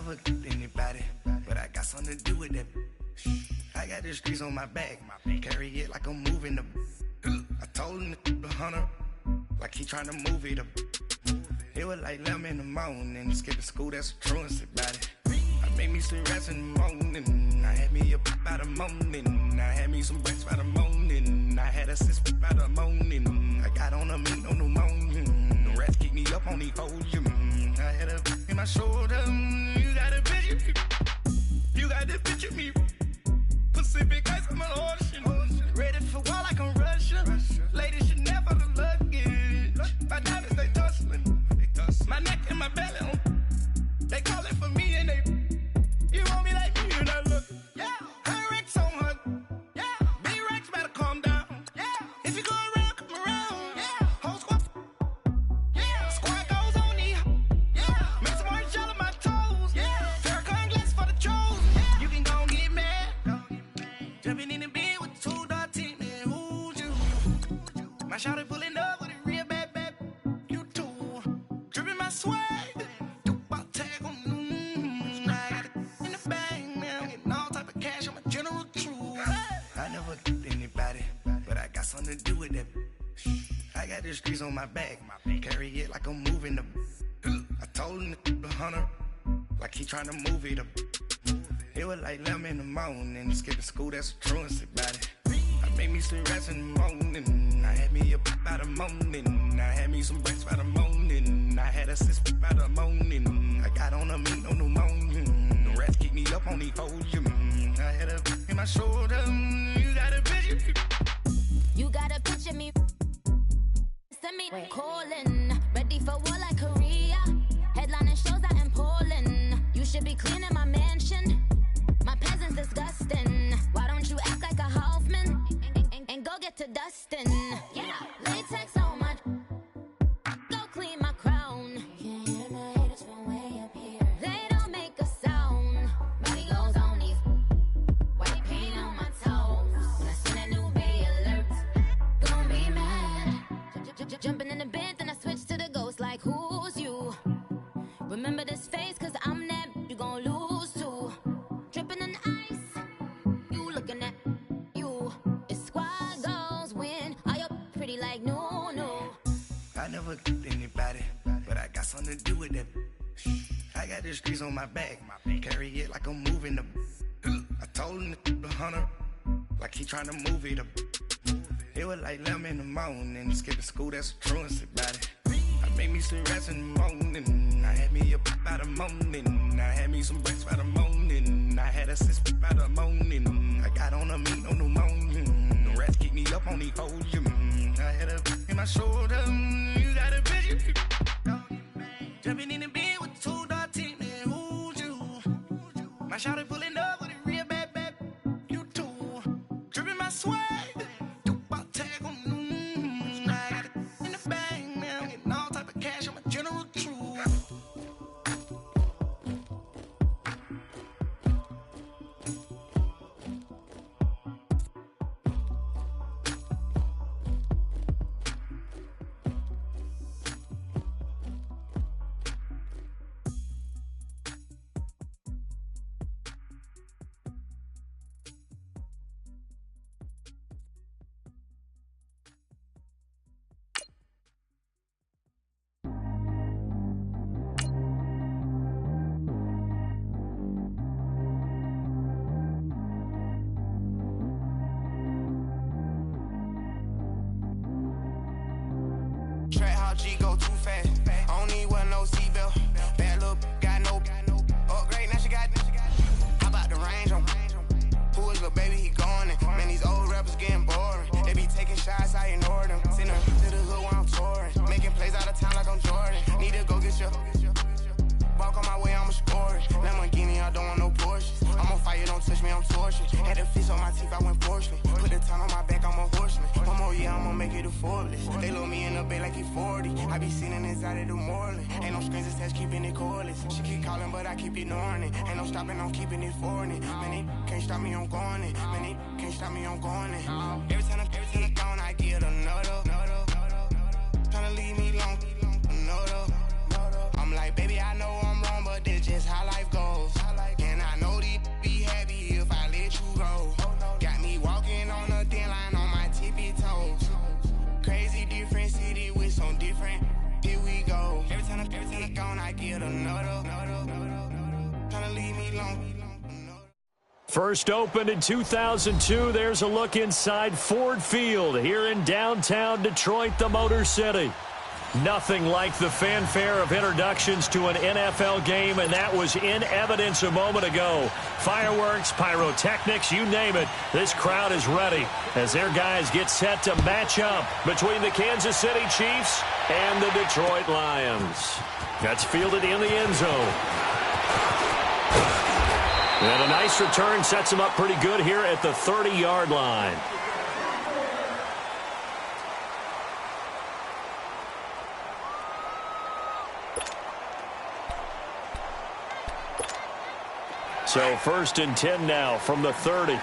never anybody, but I got something to do with that. I got the streets on my back, carry it like I'm moving the. I told him to 100, like he tryna move it up. It was like 11 in the morning, skipping school, that's a truancy about it. I made me some rats in the morning, I had me up by the morning. I had me some breaks by the morning, I had a six by the morning. I got on a meat on the morning, the rats keep me up on the podium. I had a in my shoulder, you got a picture, you got the picture me. Pacific ice, I'm an ocean, ready for war like I'm Russia. Ladies should never the luggage, my diamonds they tussling. My neck and my belly, they calling for me and they, you want me like me and I look, yeah. Her Rex on her, yeah. B-Rex better calm down, yeah. If you go around, come around, yeah. Whole squad, yeah. Squad goes on me, yeah. Make some orange gel on my toes, yeah. Farrakhan glass for the trolls, yeah. You can go and get mad, jumping in the bed with 2 dark team, man, who's you? My shawty pulling up with a real bad, you too. Dripping my swag, do about tag on, I got it in the bag, man, I'm getting all type of cash, I'm a general true. I never anybody, but I got something to do with that. I got the streets on my back, carry it like I'm moving the. I told him to 100, like he tryna move it up. It was like 11 in the morning, skipping school, that's a truancy about it. I made me some rats in the morning, I had me up by the morning. I had me some breaks by the morning, I had a six by the morning. I got on a meat on the morning, the rats keep me up on the podium. I had a in my shoulder, you got a picture. You got a picture me, send me calling, ready for war like Korea. Headlining shows out in Poland, you should be cleaning my mansion. My peasants disgusting, why don't you act like a Hoffman and go get to dustin'? Yeah, latex on my, go clean my crown. Can't hear my haters from way up here. They don't make a sound. Body goes on these white paint on my toes. When I send a new bay alert, gon' be mad. Jumping in the bed, then I switch to the ghost like who's you? Remember this face, cause I'm that you gon' lose too. Dripping in ice, you looking at you. It's squad goals win. Are you pretty like no, no? I never anybody, but I got something to do with that. I got the streets on my back, carry it like I'm moving the. I told him to 100, like he tryna move it up. It was like 11 in the morning, skipping school, that's a truancy about it. I made me some rats in the morning, I had me up by the morning. I had me some breaks by the morning, I had a six by the morning. I got on a meat on the morning, the rats keep me up on the podium. I had a in my shoulder, you got a picture. Jumping in the bed with 2 dark team, man, who's you? My shawty pulling up with a real bad, you too. Dripping my swag, do about tag on, I got it in the bag, man, I'm getting all type of cash, I'm a general true. Track how G go too fast. I don't need one no seatbelt. Bad look, got no upgrade. Now she got. How about the range on? Who is little baby? He gone. And man, these old rappers getting boring. They be taking shots, I ignore them. Send them to the hood while I'm touring. Making plays out of town like I'm Jordan. Need to go get your. Walk on my way, I'ma score it. Lamborghini, I don't want no Porsches. I'm on fire, don't touch me, I'm tortured. Had the fish on my teeth, I went porcelain. Put the time on my back, I'm a horseman. One more year, I'ma make it a Forbes. They load me in the bay like he 40. I be sitting inside of the Moreland. Ain't no screens attached, keeping it cordless. She keep calling, but I keep ignoring it. Ain't no stopping, I'm keeping it foreign it. Man, they can't stop me, I'm going it. Man, they can't stop me, I'm going it. Every time I'm gone, I get another. Tryna leave me long, another. I'm like, baby, I know I'm wrong, but this just how life goes. First opened in 2002, there's a look inside Ford Field here in downtown Detroit, the Motor City. Nothing like the fanfare of introductions to an NFL game, and that was in evidence a moment ago. Fireworks, pyrotechnics, you name it. This crowd is ready as their guys get set to match up between the Kansas City Chiefs and the Detroit Lions. That's fielded in the end zone. And a nice return sets him up pretty good here at the 30-yard line. So 1st and 10 now from the 30.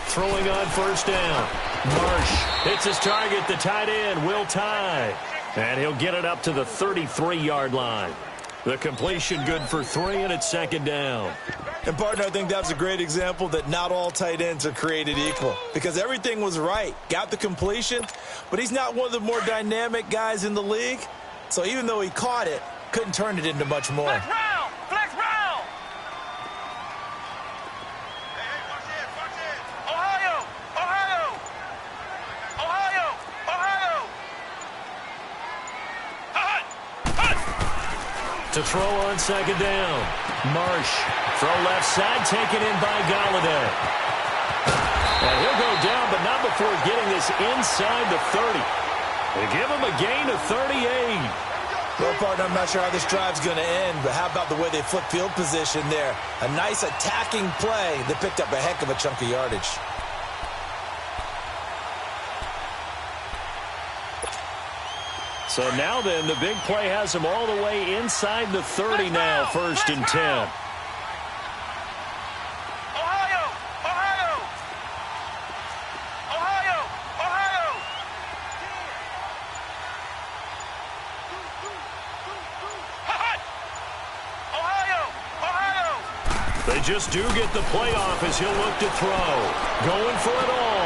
Throwing on 1st down. Marsh hits his target, the tight end, Will Tye. And he'll get it up to the 33-yard line. The completion good for 3, and it's 2nd down. And, partner, I think that's a great example that not all tight ends are created equal. Because everything was right. Got the completion, but he's not one of the more dynamic guys in the league. So even though he caught it, couldn't turn it into much more. To throw on 2nd down. Marsh, throw left side, taken in by Golladay. And he'll go down, but not before getting this inside the 30. They give him a gain of 38. Well, partner, I'm not sure how this drive's going to end, but how about the way they flip field position there? A nice attacking play that picked up a heck of a chunk of yardage. So now then, the big play has him all the way inside the 30 now, 1st and 10. They just do get the playoff as he'll look to throw. Going for it all.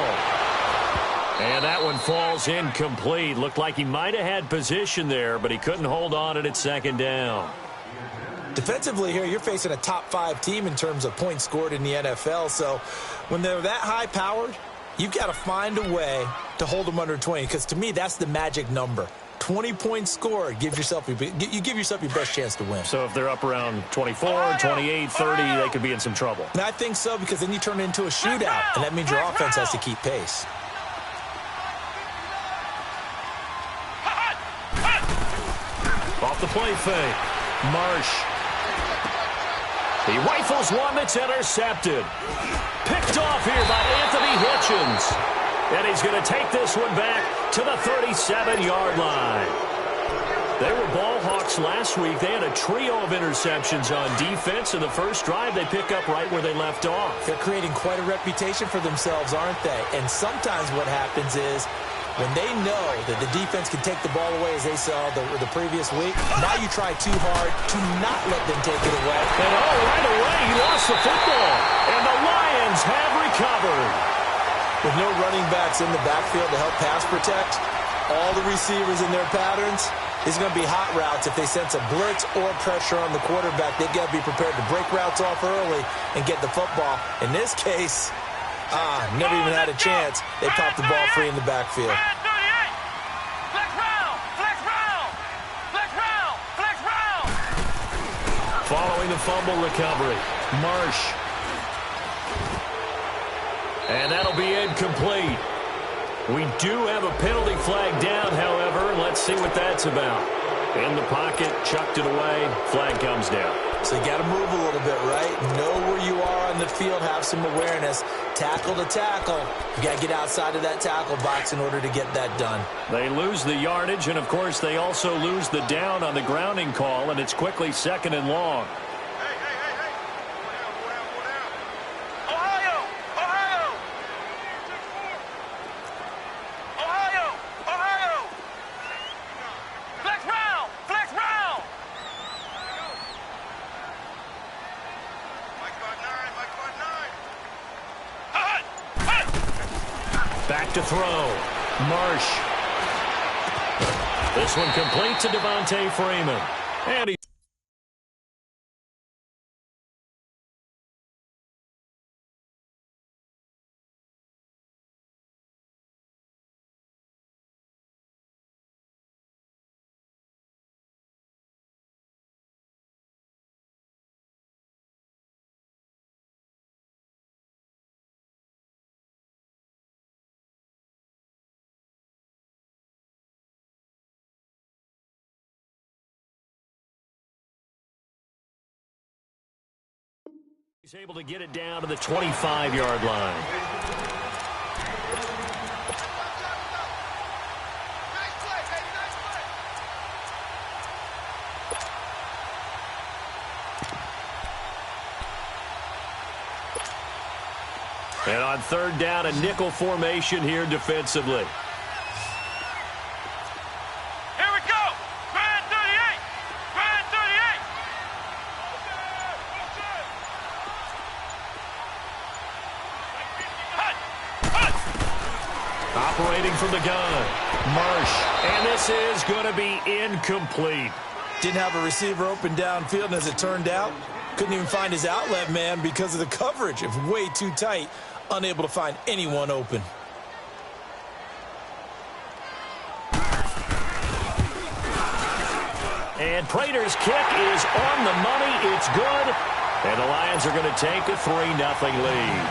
And that one falls incomplete. Looked like he might have had position there, but he couldn't hold on it at 2nd down. Defensively here, you're facing a top 5 team in terms of points scored in the NFL. So when they're that high-powered, you've got to find a way to hold them under 20. Because to me, that's the magic number. 20 points scored, you give yourself your best chance to win. So if they're up around 24, 28, 30, they could be in some trouble. And I think so, because then you turn it into a shootout, and that means your offense has to keep pace. Off the play fake. Marsh. He rifles one that's intercepted. Picked off here by Anthony Hitchens. And he's going to take this one back to the 37-yard line. They were ball hawks last week. They had a trio of interceptions on defense. In the first drive, they pick up right where they left off. They're creating quite a reputation for themselves, aren't they? And sometimes what happens is, when they know that the defense can take the ball away, as they saw the previous week, now you try too hard to not let them take it away. And right away, he lost the football. And the Lions have recovered. With no running backs in the backfield to help pass protect, all the receivers in their patterns, it's going to be hot routes. If they sense a blitz or pressure on the quarterback, they've got to be prepared to break routes off early and get the football. In this case, never even had a chance. They popped the ball free in the backfield. Following the fumble recovery, Marsh. And that'll be incomplete. We do have a penalty flag down, however. Let's see what that's about. In the pocket, chucked it away, flag comes down. So you got to move a little bit, right? Know where you are on the field, have some awareness. Tackle to tackle. You got to get outside of that tackle box in order to get that done. They lose the yardage, and of course they also lose the down on the grounding call, and it's quickly 2nd and long. back to throw. Marsh. This one complete to Devontae Freeman. And he's able to get it down to the 25-yard line. And on third down, a nickel formation here defensively. Operating from the gun, Marsh, and this is going to be incomplete. Didn't have a receiver open downfield, and as it turned out, couldn't even find his outlet man because of the coverage. It was way too tight, unable to find anyone open. And Prater's kick is on the money. It's good. And the Lions are going to take a 3-0 lead.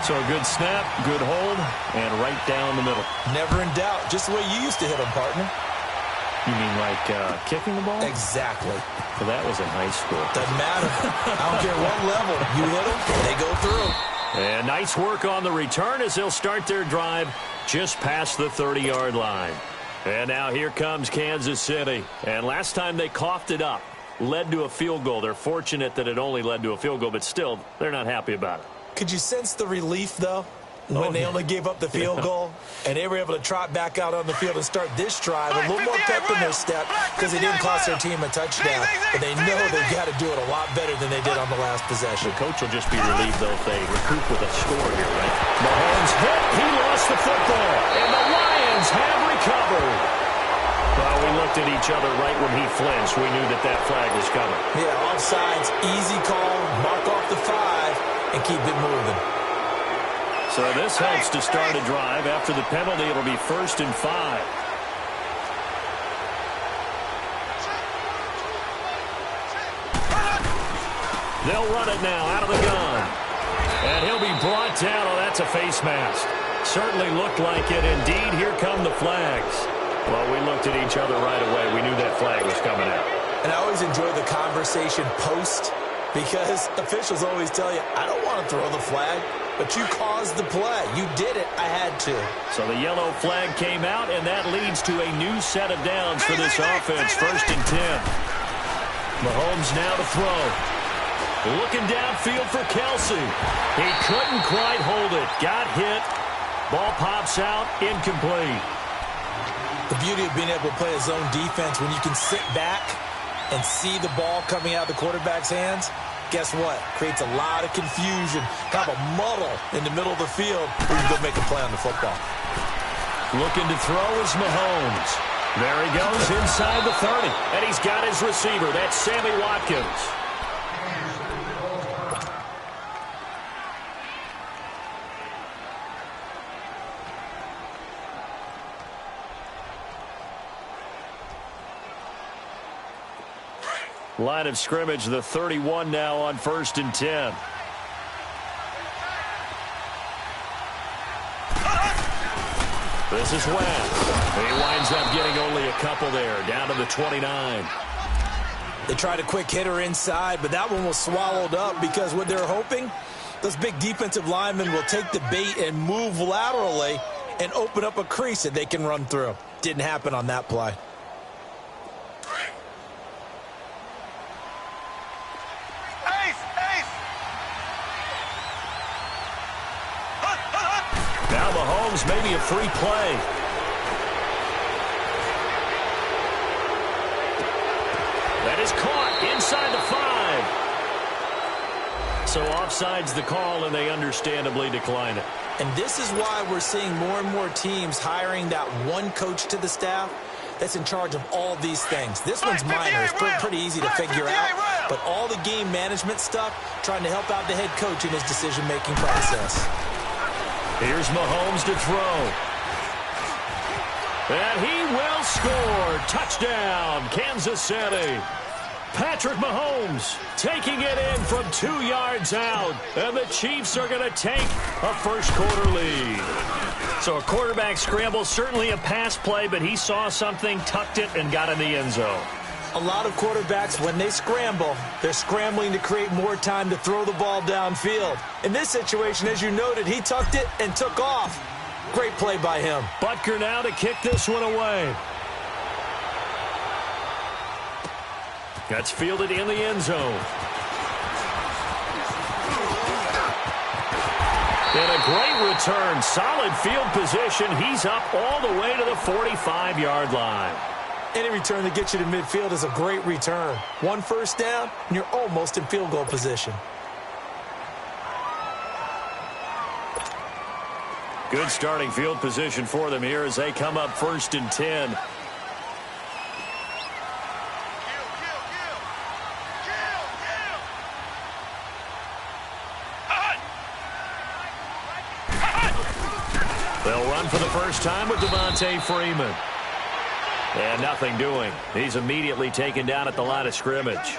So a good snap, good hold, and right down the middle. Never in doubt. Just the way you used to hit them, partner. You mean like kicking the ball? Exactly. Well, that was in high school. Doesn't matter. I don't care what level. You hit them, they go through. And nice work on the return as they'll start their drive just past the 30-yard line. And now here comes Kansas City. And last time they coughed it up, led to a field goal. They're fortunate that it only led to a field goal, but still, they're not happy about it. Could you sense the relief, though, when they only gave up the field goal and they were able to trot back out on the field and start this drive a little more pep in their step because it didn't cost their team a touchdown, but they know they've got to do it a lot better than they did on the last possession. The coach will just be relieved, though, if they recoup with a score here, right? Mahomes hit. He lost the football, and the Lions have recovered. Well, we looked at each other right when he flinched. We knew that flag was coming. Yeah, offsides, easy call, mark off the 5, and keep it moving. So this helps to start a drive. After the penalty, it'll be 1st and 5. They'll run it now out of the gun. And he'll be brought down. Oh, that's a face mask. Certainly looked like it. Indeed, here come the flags. Well, we looked at each other right away. We knew that flag was coming out. And I always enjoy the conversation post because officials always tell you, I don't want to throw the flag, but you caused the play. You did it. I had to. So the yellow flag came out, and that leads to a new set of downs for this offense. 1st and 10. Mahomes now to throw. Looking downfield for Kelsey. He couldn't quite hold it. Got hit. Ball pops out. Incomplete. The beauty of being able to play a zone defense when you can sit back and see the ball coming out of the quarterback's hands, guess what? Creates a lot of confusion, kind of a muddle in the middle of the field where you go make a play on the football. Looking to throw is Mahomes. There he goes inside the 30. And he's got his receiver. That's Sammy Watkins. Line of scrimmage, the 31 now on 1st and 10. This is West. He winds up getting only a couple there, down to the 29. They tried a quick hitter inside, but that one was swallowed up because what they're hoping, those big defensive linemen will take the bait and move laterally and open up a crease that they can run through. Didn't happen on that play. Now Mahomes, maybe a free play. That is caught inside the 5. So offside's the call, and they understandably decline it. And this is why we're seeing more and more teams hiring that one coach to the staff that's in charge of all these things. This one's minor. It's pretty easy to figure out. But all the game management stuff, trying to help out the head coach in his decision-making process. Here's Mahomes to throw. And he will score. Touchdown, Kansas City. Patrick Mahomes taking it in from 2 yards out. And the Chiefs are going to take a first-quarter lead. So a quarterback scramble, certainly a pass play, but he saw something, tucked it, and got in the end zone. A lot of quarterbacks, when they scramble, they're scrambling to create more time to throw the ball downfield. In this situation, as you noted, he tucked it and took off. Great play by him. Butker now to kick this one away. That's fielded in the end zone. And a great return. Solid field position. He's up all the way to the 45-yard line. Any return that gets you to midfield is a great return. One first down, and you're almost in field goal position. Good starting field position for them here as they come up 1st and 10. They'll run for the first time with Devontae Freeman. And nothing doing. He's immediately taken down at the line of scrimmage.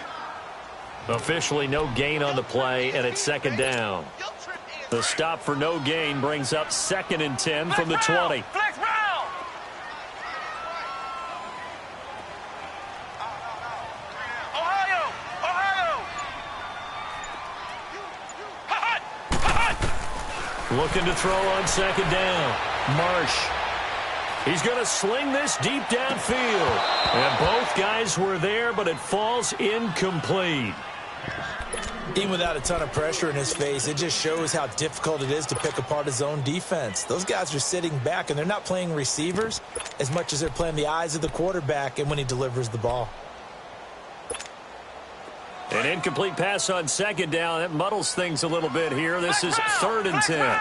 Officially no gain on the play, and it's 2nd down. The stop for no gain brings up 2nd and 10 from the 20. Looking to throw on 2nd down. Marsh. He's going to sling this deep downfield. And both guys were there, but it falls incomplete. Even without a ton of pressure in his face, it just shows how difficult it is to pick apart his own defense. Those guys are sitting back, and they're not playing receivers as much as they're playing the eyes of the quarterback and when he delivers the ball. An incomplete pass on 2nd down. That muddles things a little bit here. This is 3rd and 10.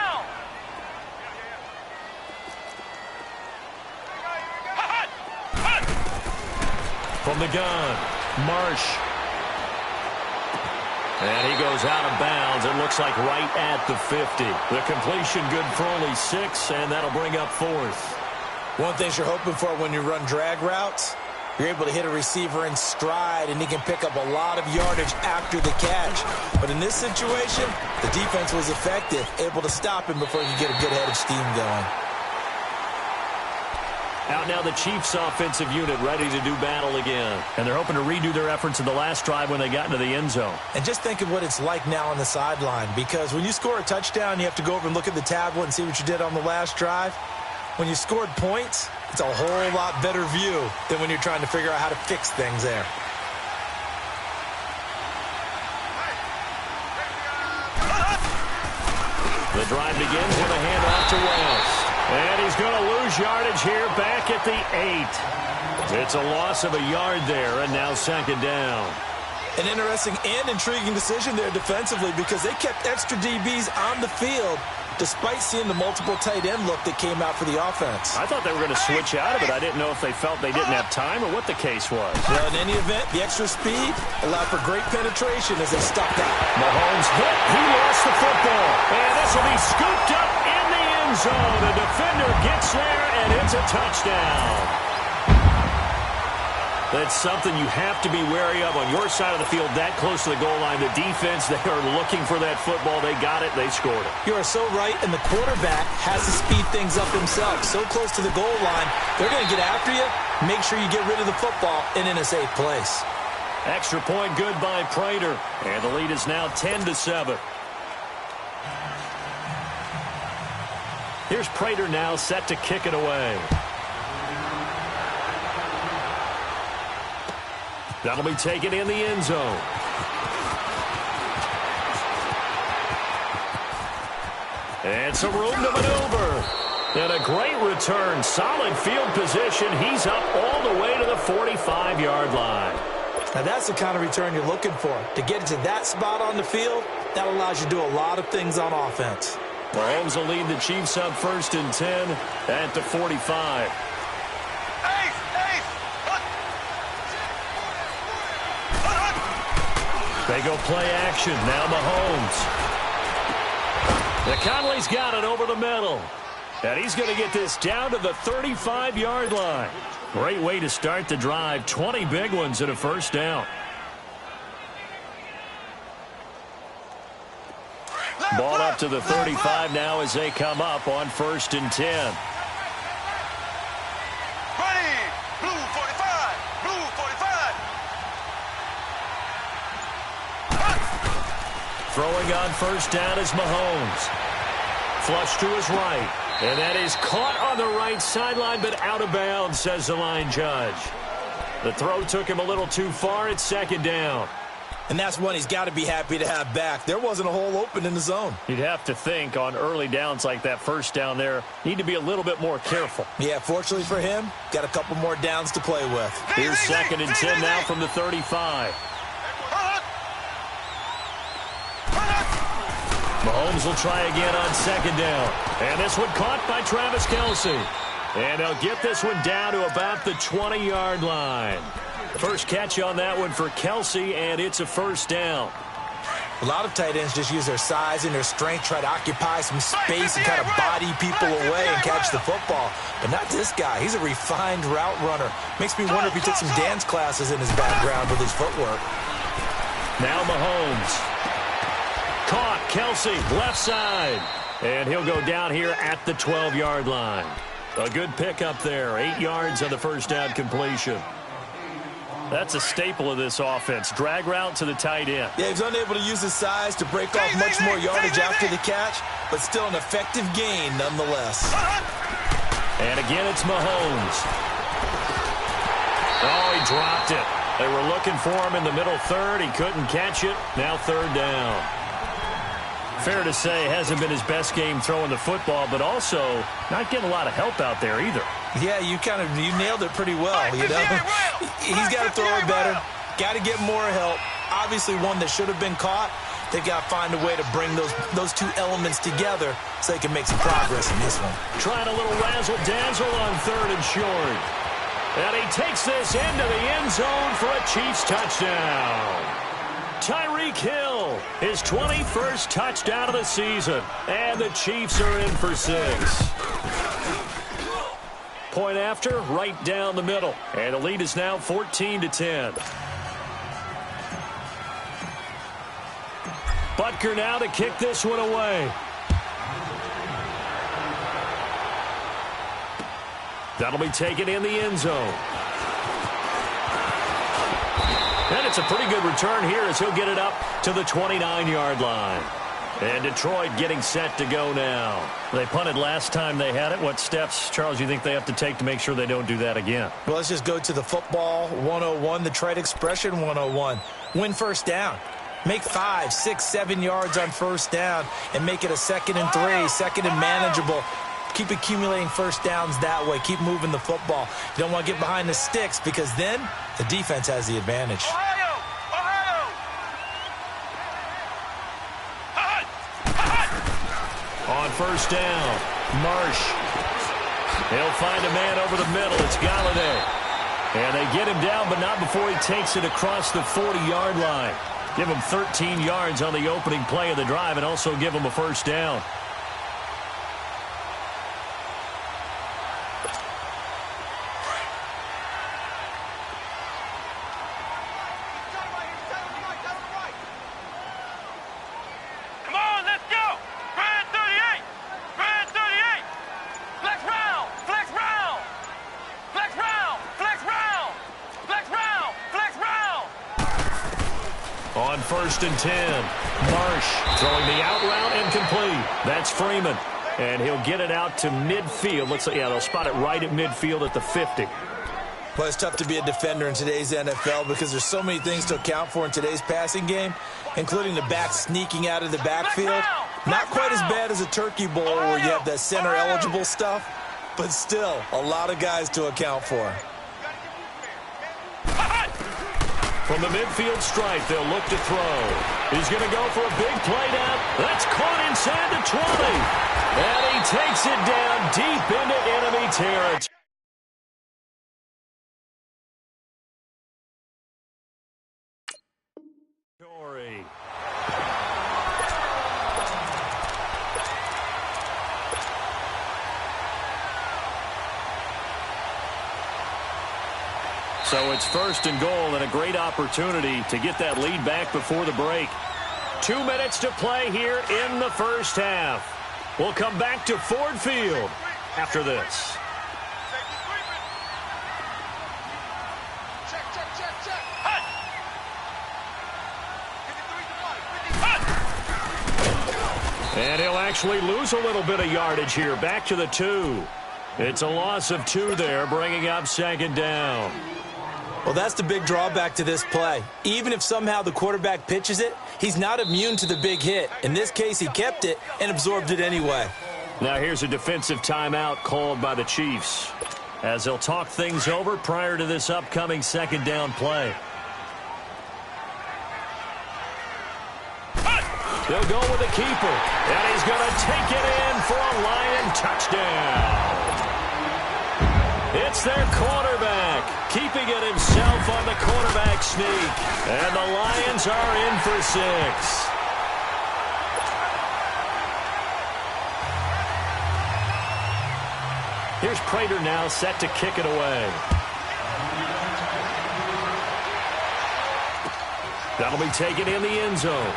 From the gun, Marsh. And he goes out of bounds. It looks like right at the 50. The completion good for only 6, and that'll bring up 4th. One thing you're hoping for when you run drag routes, you're able to hit a receiver in stride, and he can pick up a lot of yardage after the catch. But in this situation, the defense was effective, able to stop him before he could get a good head of steam going. Out now the Chiefs offensive unit ready to do battle again. And they're hoping to redo their efforts in the last drive when they got into the end zone. And just think of what it's like now on the sideline, because when you score a touchdown, you have to go over and look at the tablet and see what you did on the last drive. When you scored points, it's a whole lot better view than when you're trying to figure out how to fix things there. The drive begins with a handoff to West. And he's going to lose yardage here back at the 8. It's a loss of a yard there, and now 2nd down. An interesting and intriguing decision there defensively, because they kept extra DBs on the field despite seeing the multiple tight end look that came out for the offense. I thought they were going to switch out of it. I didn't know if they felt they didn't have time or what the case was. Well, in any event, the extra speed allowed for great penetration as they stuck out. Mahomes hit. He lost the football. And this will be scooped up in the end zone. The defender gets there, and it's a touchdown. That's something you have to be wary of on your side of the field, that close to the goal line. The defense, they are looking for that football. They got it. They scored it. You are so right, and the quarterback has to speed things up himself. So close to the goal line, they're going to get after you. Make sure you get rid of the football and in a safe place. Extra point good by Prater. And the lead is now 10-7. Here's Prater now set to kick it away. That'll be taken in the end zone. And some room to maneuver. And a great return. Solid field position. He's up all the way to the 45-yard line. Now that's the kind of return you're looking for. To get to that spot on the field, that allows you to do a lot of things on offense. Mahomes will lead the Chiefs up 1st and 10 at the 45. They go play action. Now Mahomes. Conley's got it over the middle. And he's going to get this down to the 35-yard line. Great way to start the drive. 20 big ones and a first down. Ball up to the 35 now as they come up on 1st and 10. Ready, blue 45, blue 45. Throwing on 1st down is Mahomes. Flush to his right. And that is caught on the right sideline, but out of bounds, says the line judge. The throw took him a little too far. It's 2nd down. And that's one he's got to be happy to have back. There wasn't a hole open in the zone. You'd have to think on early downs like that 1st down there, need to be a little bit more careful. Yeah, fortunately for him, got a couple more downs to play with. Here's 2nd and 10 now from the 35. Mahomes will try again on 2nd down. And this one caught by Travis Kelce. And he'll get this one down to about the 20-yard line. First catch on that one for Kelce, and it's a 1st down. A lot of tight ends just use their size and their strength, try to occupy some space and kind of body people away and catch the football. But not this guy. He's a refined route runner. Makes me wonder if he took some dance classes in his background with his footwork. Now Mahomes. Caught. Kelce, left side. And he'll go down here at the 12-yard line. A good pickup there. 8 yards on the 1st down completion. That's a staple of this offense. Drag route to the tight end. Yeah, he's unable to use his size to break off much more yardage after the catch, but still an effective gain nonetheless. And again, it's Mahomes. Oh, he dropped it. They were looking for him in the middle third. He couldn't catch it. Now 3rd down. Fair to say, hasn't been his best game throwing the football, but also not getting a lot of help out there either. Yeah, you nailed it pretty well, you know. He's got to throw it better. Got to get more help. Obviously one that should have been caught. They've got to find a way to bring those two elements together so they can make some progress in this one. Trying a little razzle-dazzle on 3rd and short. And he takes this into the end zone for a Chiefs touchdown. Tyreek Hill, his 21st touchdown of the season. And the Chiefs are in for 6. Point after, right down the middle. And the lead is now 14-10. Butker now to kick this one away. That'll be taken in the end zone. And it's a pretty good return here as he'll get it up to the 29-yard line. And Detroit getting set to go now. They punted last time they had it. What steps, Charles, you think they have to take to make sure they don't do that again? Well, let's just go to the football 101, the trade expression 101. Win 1st down. Make 5, 6, 7 yards on 1st down and make it a 2nd and 3, 2nd and manageable. Keep accumulating 1st downs that way. Keep moving the football. You don't want to get behind the sticks because then the defense has the advantage. On 1st down, Marsh. He'll find a man over the middle. It's Galladay. And they get him down, but not before he takes it across the 40-yard line. Give him 13 yards on the opening play of the drive and also give him a 1st down. On 1st and 10, Marsh throwing the out route incomplete. That's Freeman, and he'll get it out to midfield. Looks like, yeah, they'll spot it right at midfield at the 50. Well, it's tough to be a defender in today's NFL because there's so many things to account for in today's passing game, including the back sneaking out of the backfield. Not quite as bad as a turkey bowl where you have that center-eligible stuff, but still a lot of guys to account for. From the midfield stripe, they'll look to throw. He's going to go for a big play down. That's caught inside the 20. And he takes it down deep into enemy territory. So it's first and goal and a great opportunity to get that lead back before the break. 2 minutes to play here in the first half. We'll come back to Ford Field after this. And he'll actually lose a little bit of yardage here. Back to the 2. It's a loss of 2 there, bringing up second down. Well, that's the big drawback to this play. Even if somehow the quarterback pitches it, he's not immune to the big hit. In this case, he kept it and absorbed it anyway. Now here's a defensive timeout called by the Chiefs, as they'll talk things over prior to this upcoming second down play. They'll go with the keeper, and he's going to take it in for a Lion touchdown. It's their quarterback, keeping it himself on the quarterback sneak. And the Lions are in for 6. Here's Prater now set to kick it away. That'll be taken in the end zone.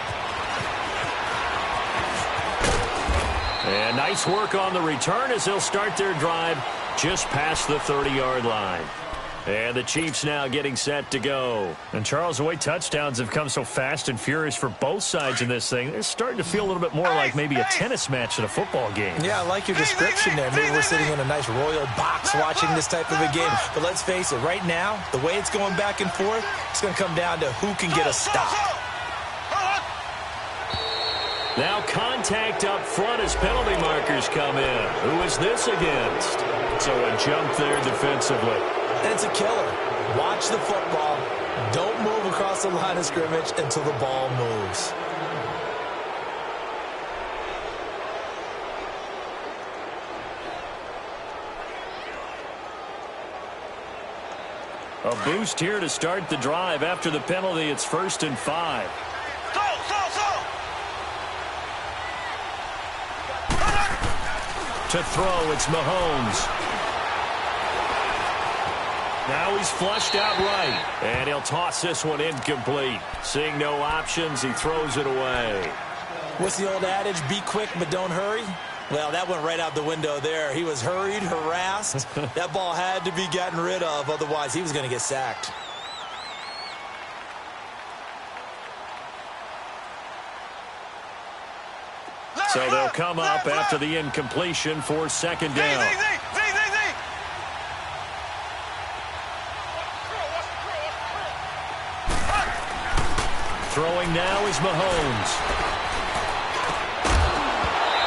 And nice work on the return as they'll start their drive just past the 30-yard line. And the Chiefs now getting set to go. And, Charles, the way touchdowns have come so fast and furious for both sides in this thing, it's starting to feel a little bit more like maybe a tennis match in a football game. Yeah, I like your description there. Maybe we're sitting in a nice royal box watching this type of a game. But let's face it, right now, the way it's going back and forth, it's going to come down to who can get a stop. Now contact up front as penalty markers come in. Who is this against? So a jump there defensively. And it's a killer. Watch the football. Don't move across the line of scrimmage until the ball moves. A boost here to start the drive. After the penalty, it's 1st and 5. To throw, it's Mahomes. Now he's flushed out right, and he'll toss this one incomplete. Seeing no options, he throws it away. What's the old adage? Be quick, but don't hurry. Well, that went right out the window there. He was hurried, harassed. That ball had to be gotten rid of, otherwise he was going to get sacked. So they'll come up after the incompletion for second down. Throwing now is Mahomes.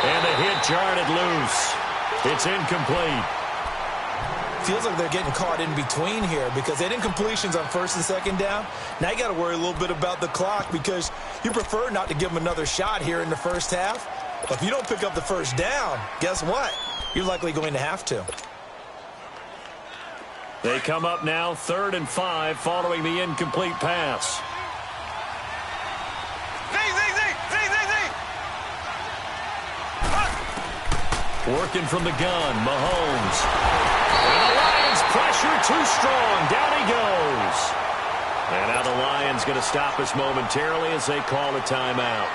And the hit jarred it loose. It's incomplete. Feels like they're getting caught in between here because they did incompletions on 1st and 2nd down. Now you got to worry a little bit about the clock because you prefer not to give them another shot here in the first half. But if you don't pick up the first down, guess what? You're likely going to have to. They come up now 3rd and 5 following the incomplete pass. Working from the gun, Mahomes. And the Lions pressure too strong. Down he goes. And now the Lions going to stop us momentarily as they call a timeout.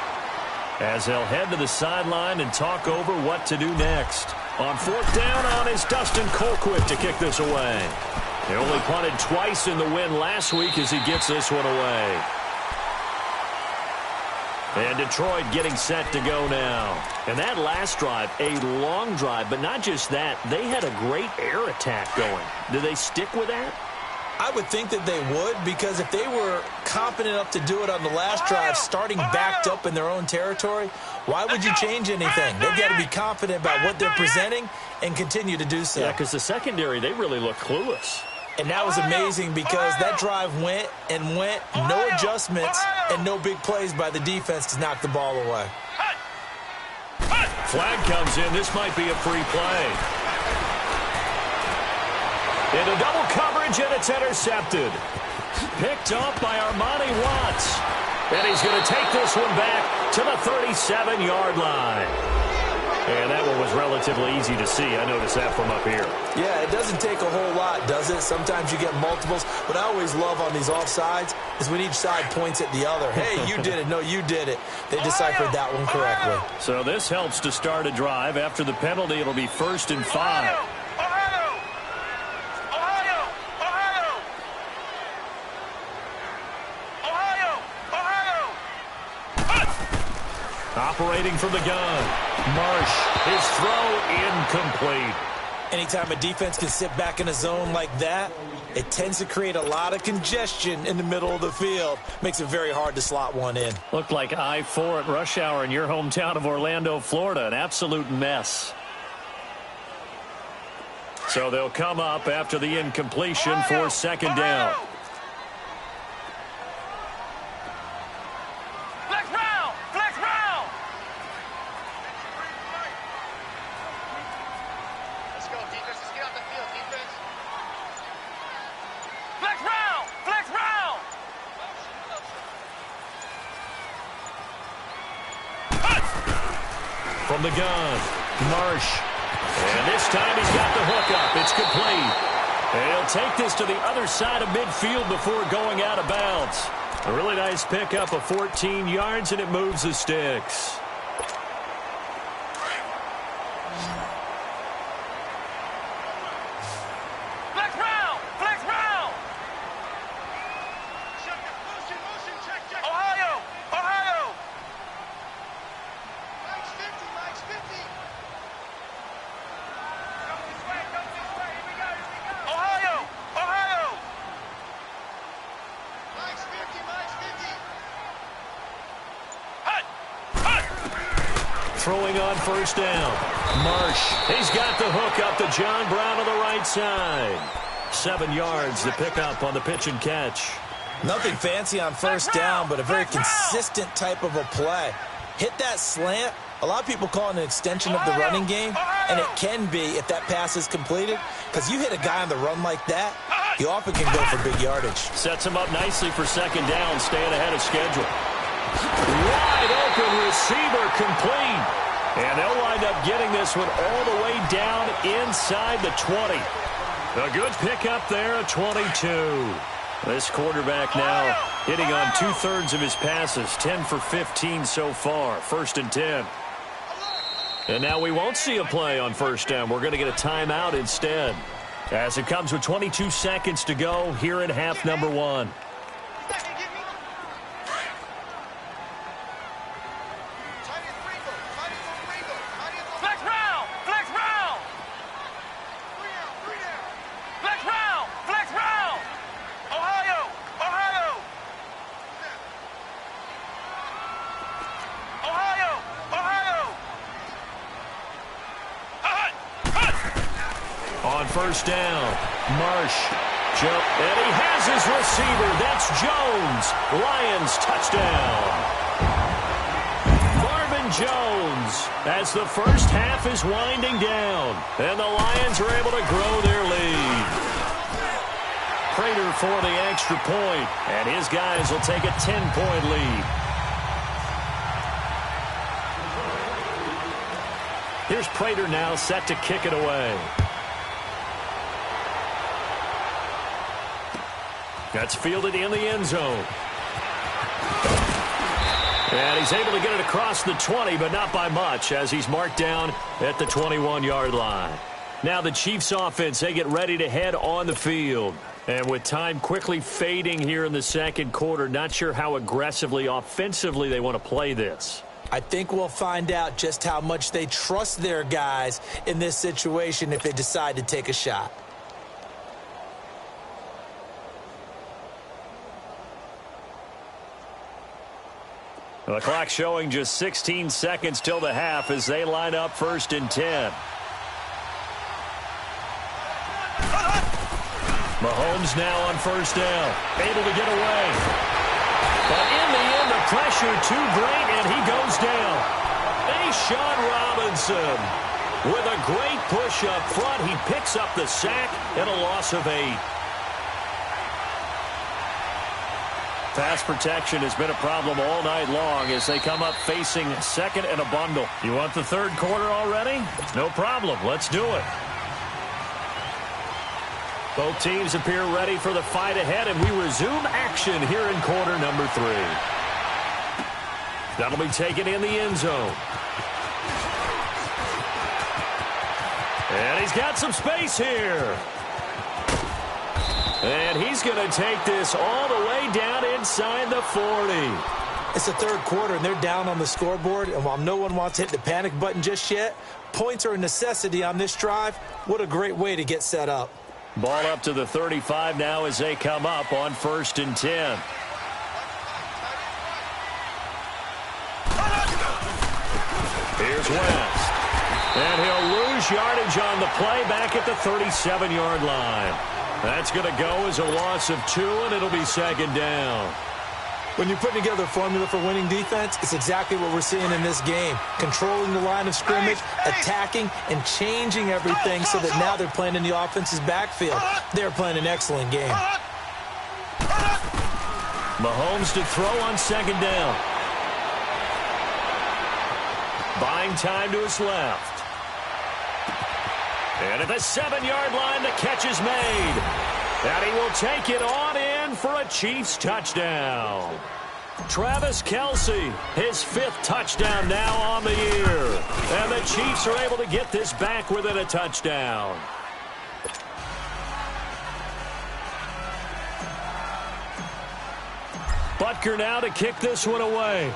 As they'll head to the sideline and talk over what to do next. On 4th down on is Dustin Colquitt to kick this away. He only punted twice in the win last week as he gets this one away. And Detroit getting set to go now. And that last drive, a long drive, but not just that. They had a great air attack going. Do they stick with that? I would think that they would, because if they were confident enough to do it on the last drive, starting backed up in their own territory, why would you change anything? They've got to be confident about what they're presenting and continue to do so. Yeah, because the secondary, they really look clueless. And that was amazing because that drive went and went, no adjustments and no big plays by the defense to knock the ball away. Flag comes in. This might be a free play. Into double coverage, and it's intercepted. Picked up by Armani Watts. And he's going to take this one back to the 37-yard line. And that one was relatively easy to see. I noticed that from up here. Yeah, it doesn't take a whole lot, does it? Sometimes you get multiples. What I always love on these offsides is when each side points at the other. Hey, you did it. No, you did it. They deciphered that one correctly. So this helps to start a drive. After the penalty, it'll be 1st and 5. Operating from the gun. Marsh, his throw incomplete. Anytime a defense can sit back in a zone like that, it tends to create a lot of congestion in the middle of the field. Makes it very hard to slot one in. Looked like I-4 at rush hour in your hometown of Orlando, Florida. An absolute mess. So they'll come up after the incompletion for 2nd down. From the gun, Marsh. And this time he's got the hook up. It's complete. And he'll take this to the other side of midfield before going out of bounds. A really nice pickup of 14 yards, and it moves the sticks. Throwing on 1st down. Marsh, he's got the hook up to John Brown on the right side. 7 yards, the pickup on the pitch and catch. Nothing fancy on 1st down, but a very consistent type of a play. Hit that slant. A lot of people call it an extension of the running game, and it can be if that pass is completed, because you hit a guy on the run like that, you often can go for big yardage. Sets him up nicely for 2nd down, staying ahead of schedule. Wide open receiver complete. And they'll wind up getting this one all the way down inside the 20. A good pickup there at 22. This quarterback now hitting on 2/3 of his passes, 10 for 15 so far, 1st and 10. And now we won't see a play on 1st down. We're going to get a timeout instead, as it comes with 22 seconds to go here in half number 1. On 1st down, Marsh, and he has his receiver. That's Jones. Lions touchdown. Marvin Jones, as the first half is winding down, and the Lions are able to grow their lead. Prater for the extra point, and his guys will take a 10-point lead. Here's Prater now set to kick it away. That's fielded in the end zone. And he's able to get it across the 20, but not by much, as he's marked down at the 21-yard line. Now the Chiefs offense, they get ready to head on the field. And with time quickly fading here in the 2nd quarter, not sure how aggressively, offensively they want to play this. I think we'll find out just how much they trust their guys in this situation if they decide to take a shot. The clock showing just 16 seconds till the half as they line up 1st and 10. Mahomes now on first down, able to get away. But in the end, the pressure too great, and he goes down. A'Shawn Robinson with a great push up front. He picks up the sack and a loss of 8. Pass protection has been a problem all night long as they come up facing second and a bundle. You want the third quarter already? No problem. Let's do it. Both teams appear ready for the fight ahead, and we resume action here in quarter number 3. That'll be taken in the end zone. And he's got some space here. And he's going to take this all the way down inside the 40. It's the third quarter, and they're down on the scoreboard. And while no one wants to hit the panic button just yet, points are a necessity on this drive. What a great way to get set up. Ball up to the 35 now as they come up on 1st and 10. Here's West. And he'll lose yardage on the play back at the 37-yard line. That's going to go as a loss of 2, and it'll be second down. When you're putting together a formula for winning defense, it's exactly what we're seeing in this game. Controlling the line of scrimmage, attacking, and changing everything so that now they're playing in the offense's backfield. They're playing an excellent game. Mahomes to throw on second down. Buying time to his left. And at the 7-yard line, the catch is made. And he will take it on in for a Chiefs touchdown. Travis Kelce, his 5th touchdown now on the year. And the Chiefs are able to get this back within a touchdown. Butker now to kick this one away.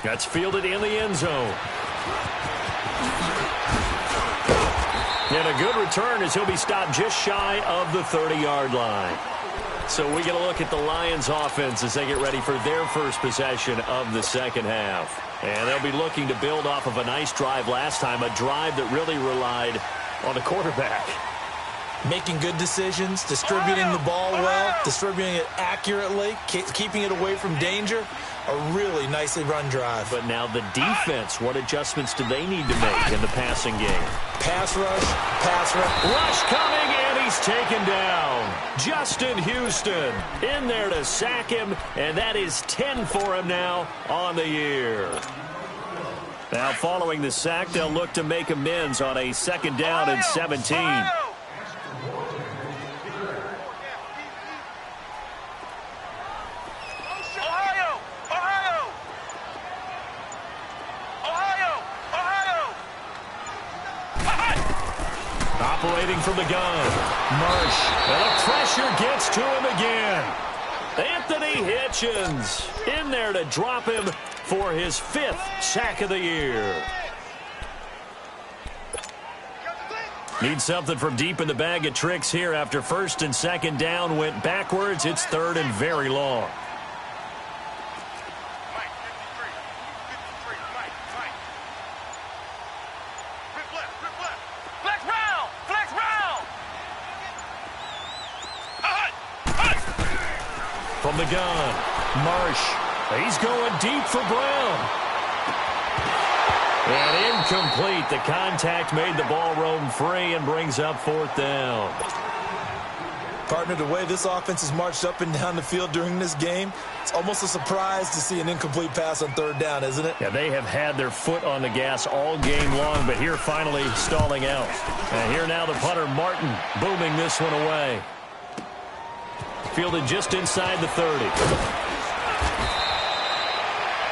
That's fielded in the end zone. And a good return as he'll be stopped just shy of the 30-yard line. So we get a look at the Lions offense as they get ready for their first possession of the second half. And they'll be looking to build off of a nice drive last time, a drive that really relied on the quarterback. Making good decisions, distributing the ball well, distributing it accurately, keeping it away from danger. A really nicely run drive. But now the defense, what adjustments do they need to make in the passing game? Pass rush, pass rush. Rush coming, and he's taken down. Justin Houston in there to sack him, and that is 10 for him now on the year. Now following the sack, they'll look to make amends on a second down and 17. Operating from the gun, Marsh, and the pressure gets to him again. Anthony Hitchens in there to drop him for his 5th sack of the year. Need something from deep in the bag of tricks here after 1st and 2nd down went backwards. It's 3rd and very long. From the gun, Marsh. He's going deep for Brown. And incomplete. The contact made the ball roam free and brings up 4th down. Partner, the way this offense has marched up and down the field during this game, it's almost a surprise to see an incomplete pass on 3rd down, isn't it? Yeah, they have had their foot on the gas all game long, but here finally stalling out. And here now the punter, Martin, booming this one away. Fielded just inside the 30.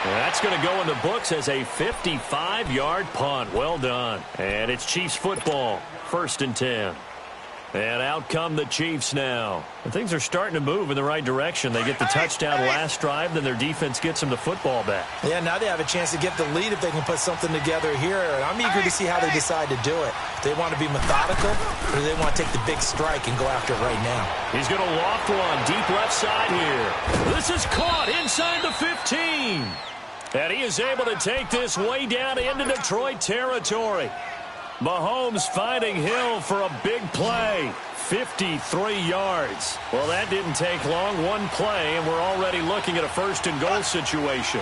That's going to go in the books as a 55-yard punt. Well done. And it's Chiefs football. 1st and 10. And out come the Chiefs now. And things are starting to move in the right direction. They get the touchdown last drive, then their defense gets them the football back. Yeah, now they have a chance to get the lead if they can put something together here. And I'm eager to see how they decide to do it. Do they want to be methodical, or do they want to take the big strike and go after it right now? He's going to loft one deep left side here. This is caught inside the 15. And he is able to take this way down into Detroit territory. Mahomes finding Hill for a big play. 53 yards. Well, that didn't take long. One play, and we're already looking at a first-and-goal situation.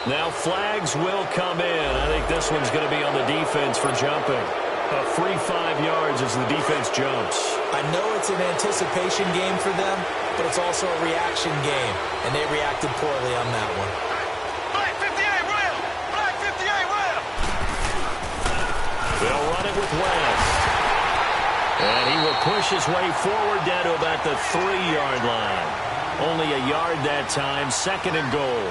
Now flags will come in. I think this one's going to be on the defense for jumping. A free 5 yards as the defense jumps. I know it's an anticipation game for them, but it's also a reaction game, and they reacted poorly on that one. Black 58 rail! Black 58 rail! They'll run it with West. And he will push his way forward down to about the 3-yard line. Only a yard that time, second and goal.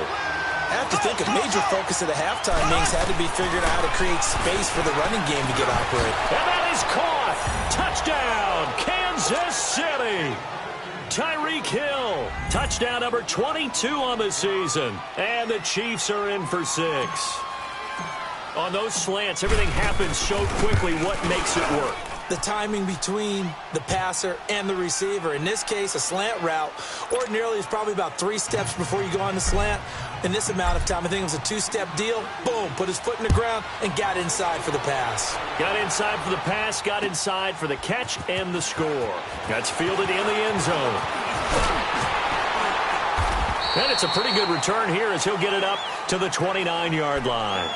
I have to think a major focus of the halftime meetings had to be figuring out how to create space for the running game to get operated. And that is caught. Touchdown, Kansas City. Tyreek Hill, touchdown number 22 on the season. And the Chiefs are in for 6. On those slants, everything happens so quickly. What makes it work? The timing between the passer and the receiver. In this case, a slant route ordinarily is probably about 3 steps before you go on the slant. In this amount of time, I think it was a 2-step deal. Boom, put his foot in the ground and got inside for the pass. Got inside for the pass, got inside for the catch and the score. That's fielded in the end zone. And it's a pretty good return here as he'll get it up to the 29-yard line.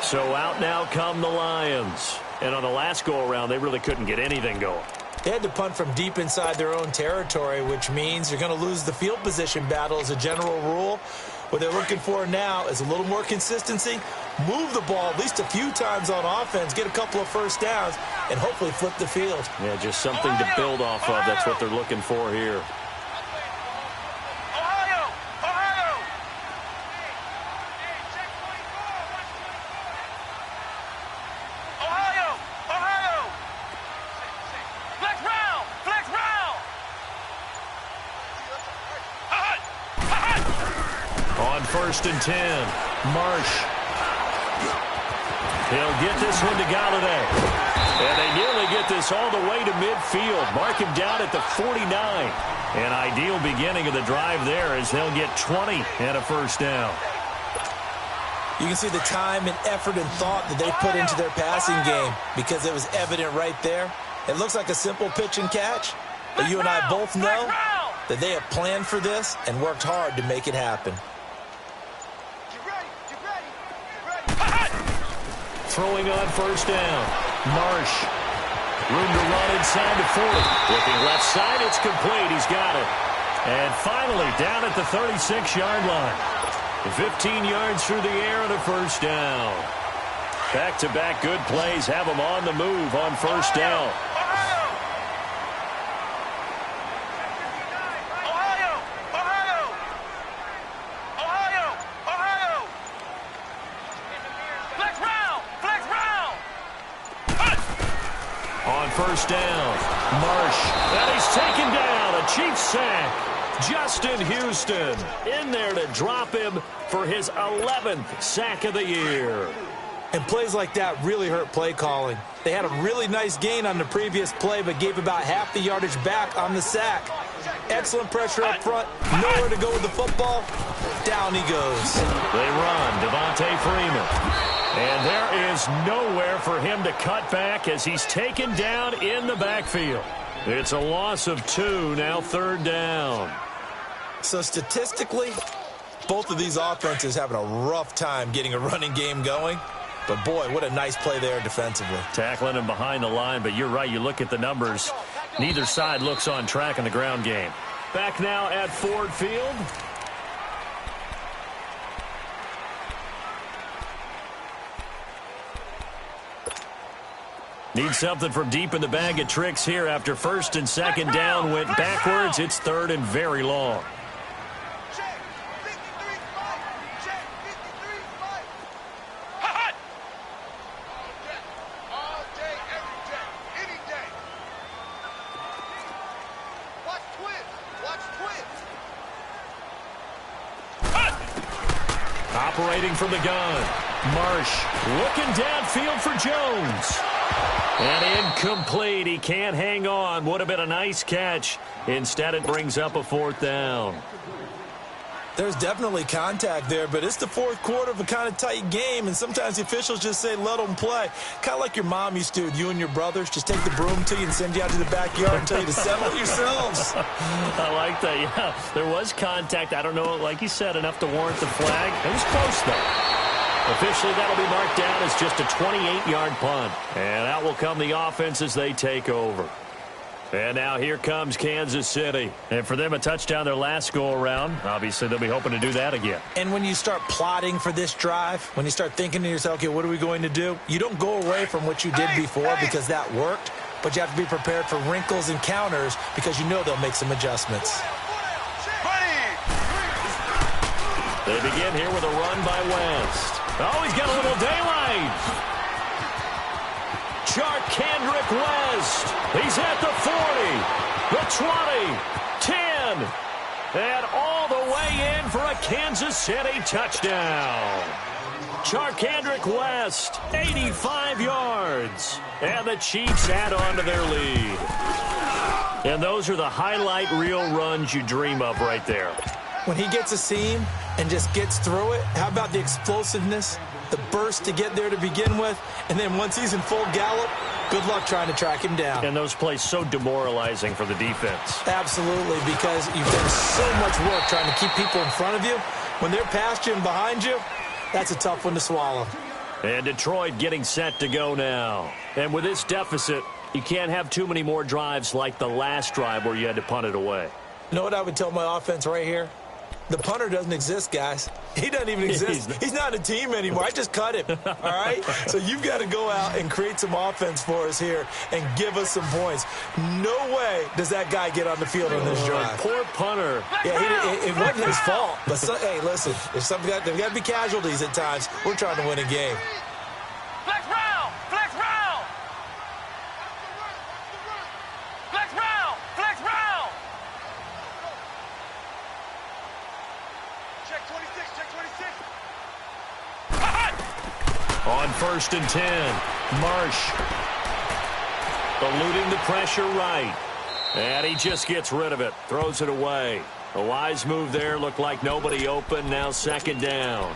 So out now come the Lions. And on the last go-around, they really couldn't get anything going. They had to punt from deep inside their own territory, which means you're going to lose the field position battle as a general rule. What they're looking for now is a little more consistency, move the ball at least a few times on offense, get a couple of first downs, and hopefully flip the field. Yeah, just something to build off of. That's what they're looking for here. First and 10. Marsh. He'll get this one to Galladay. And they nearly get this all the way to midfield. Mark him down at the 49. An ideal beginning of the drive there as they'll get 20 and a first down. You can see the time and effort and thought that they put into their passing game because it was evident right there. It looks like a simple pitch and catch, but you and I both know that they have planned for this and worked hard to make it happen. Throwing on first down. Marsh. Room to run inside the 40. Looking left side, it's complete. He's got it. And finally, down at the 36-yard line. 15 yards through the air and a first down. Back-to-back good plays have them on the move on first down. First down. Marsh. And he's taken down. A Chiefs sack. Justin Houston in there to drop him for his 11th sack of the year. And plays like that really hurt play calling. They had a really nice gain on the previous play, but gave about half the yardage back on the sack. Excellent pressure up front. Nowhere to go with the football. Down he goes. They run. Devontae Freeman. And there is nowhere for him to cut back as he's taken down in the backfield. It's a loss of 2, now third down. So statistically, both of these offenses having a rough time getting a running game going. But, boy, what a nice play there defensively. Tackling him behind the line, but you're right. You look at the numbers. Neither side looks on track in the ground game. Back now at Ford Field. Need something from deep in the bag of tricks here after first and second down went backwards. It's third and very long. Operating from the gun. Marsh looking downfield for Jones. And incomplete. He can't hang on. Would have been a nice catch. Instead, it brings up a fourth down. There's definitely contact there, but it's the fourth quarter of a kind of tight game, and sometimes the officials just say, let them play. Kind of like your mom used to, you and your brothers, just take the broom to you and send you out to the backyard and tell you to settle it yourselves. I like that, yeah. There was contact. I don't know, like you said, enough to warrant the flag. It was close, though. Officially, that'll be marked down as just a 28-yard punt. And out will come the offense as they take over. And now here comes Kansas City. And for them, a touchdown their last go-around. Obviously, they'll be hoping to do that again. And when you start plotting for this drive, when you start thinking to yourself, okay, what are we going to do? You don't go away from what you did before because that worked, but you have to be prepared for wrinkles and counters because you know they'll make some adjustments. They begin here with a run by West. Oh, he's got a little daylight. Charkandrick West. He's at the 40, the 20, 10, and all the way in for a Kansas City touchdown. Charkandrick West, 85 yards. And the Chiefs add on to their lead. And those are the highlight reel runs you dream of right there. When he gets a seam and just gets through it, how about the explosiveness, the burst to get there to begin with, and then once he's in full gallop, good luck trying to track him down. And those plays so demoralizing for the defense. Absolutely, because you've done so much work trying to keep people in front of you. When they're past you and behind you, that's a tough one to swallow. And Detroit getting set to go now. And with this deficit, you can't have too many more drives like the last drive where you had to punt it away. You know what I would tell my offense right here? The punter doesn't exist, guys. He doesn't even exist. He's not a team anymore. I just cut him, all right? So you've got to go out and create some offense for us here and give us some points. No way does that guy get on the field on this drive. Poor punter. Yeah, it wasn't his fault. But, hey, listen, if there's got to be casualties at times. We're trying to win a game. Flex round! Flex round! Flex round! Flex round! Check 26, check 26. On 1st and 10, Marsh eluding the pressure right. And he just gets rid of it, throws it away. A wise move there, looked like nobody open, now 2nd down.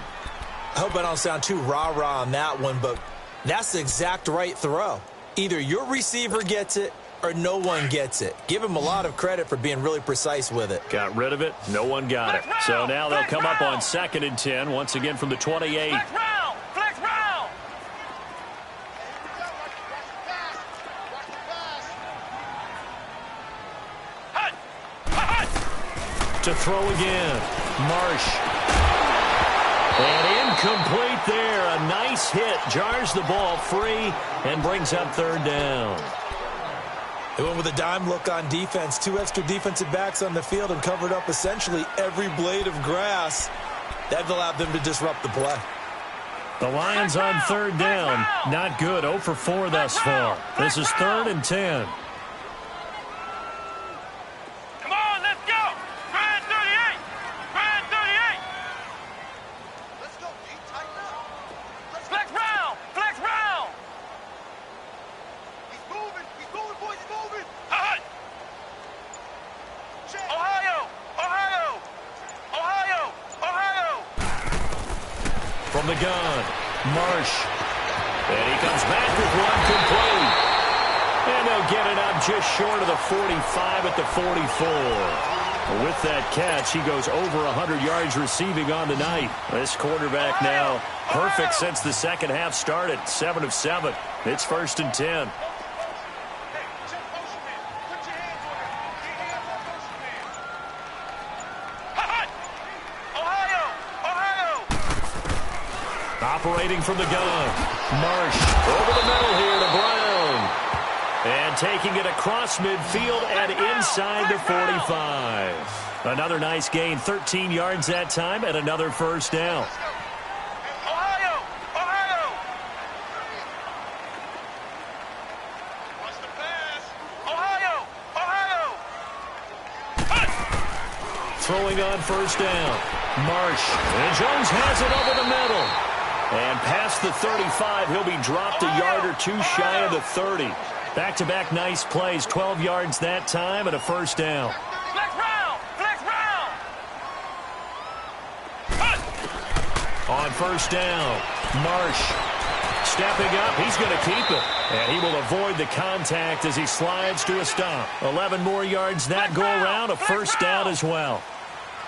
I hope I don't sound too rah-rah on that one, but that's the exact right throw. Either your receiver gets it or no one gets it. Give him a lot of credit for being really precise with it. Got rid of it. No one got it. So now they'll come up on 2nd and 10, once again from the 28. Flex round! Flex round! To throw again. Marsh. And incomplete there. A nice hit. Jars the ball free and brings up 3rd down. They went with a dime look on defense. 2 extra defensive backs on the field and covered up essentially every blade of grass. That allowed them to disrupt the play. The Lions on 3rd down. Not good. 0 for 4 thus far. This is 3rd and 10. Come on, let's go! Grand 38! Grand 38! Let's go, D. Tighten up. Flex round! Flex round! He's moving, boys, he's moving! Hut! Ohio! Ohio! Ohio! Ohio! From the gun, Marsh. And he comes back with one complete. And they'll get it up just short of the 45 at the 44. With that catch, he goes over 100 yards receiving on the night. This quarterback now perfect since the second half started. 7 of 7. It's 1st and 10. Operating from the gun. Marsh over the middle here to Brown. And taking it across midfield and inside the 45. Another nice gain, 13 yards that time, and another 1st down. Ohio! Ohio! Watch the pass. Ohio! Ohio! Throwing on 1st down. Marsh. And Jones has it over the middle. And past the 35, he'll be dropped a yard or 2 shy of the 30. Back-to-back nice plays, 12 yards that time and a 1st down. Flex round! Flex round! On first down, Marsh stepping up. He's going to keep it. And he will avoid the contact as he slides to a stop. 11 more yards that go around. A first down as well.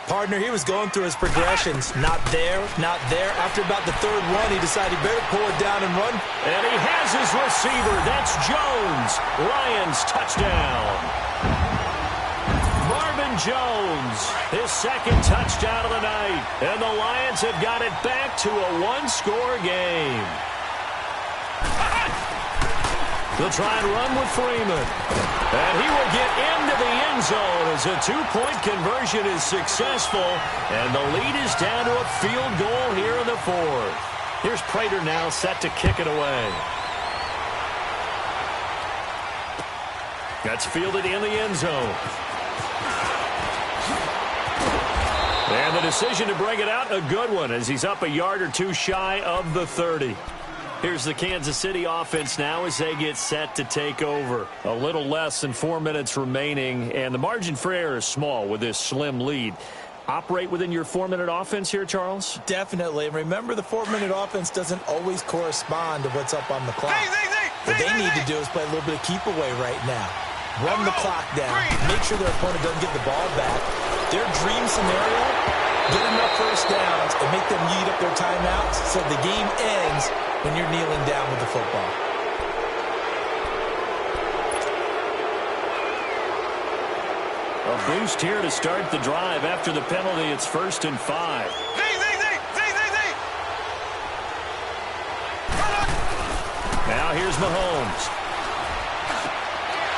Partner, he was going through his progressions. Not there, not there. After about the third one, he decided he better pull it down and run. And he has his receiver. That's Jones. Lions touchdown. Marvin Jones, his second touchdown of the night. And the Lions have got it back to a one-score game. They'll try and run with Freeman. And he will get into the end zone as a two-point conversion is successful. And the lead is down to a field goal here in the fourth. Here's Prater now set to kick it away. That's fielded in the end zone. And the decision to bring it out, a good one, as he's up a yard or two shy of the 30. Here's the Kansas City offense now as they get set to take over. A little less than 4 minutes remaining, and the margin for error is small with this slim lead. Operate within your 4-minute offense here, Charles? Definitely. Remember, the 4-minute offense doesn't always correspond to what's up on the clock. What they need to do is play a little bit of keep away right now. Run the clock down. Make sure their opponent doesn't get the ball back. Their dream scenario, get enough first downs and make them eat up their timeouts so the game ends when you're kneeling down with the football. A boost here to start the drive. After the penalty, it's 1st and 5. Now here's Mahomes.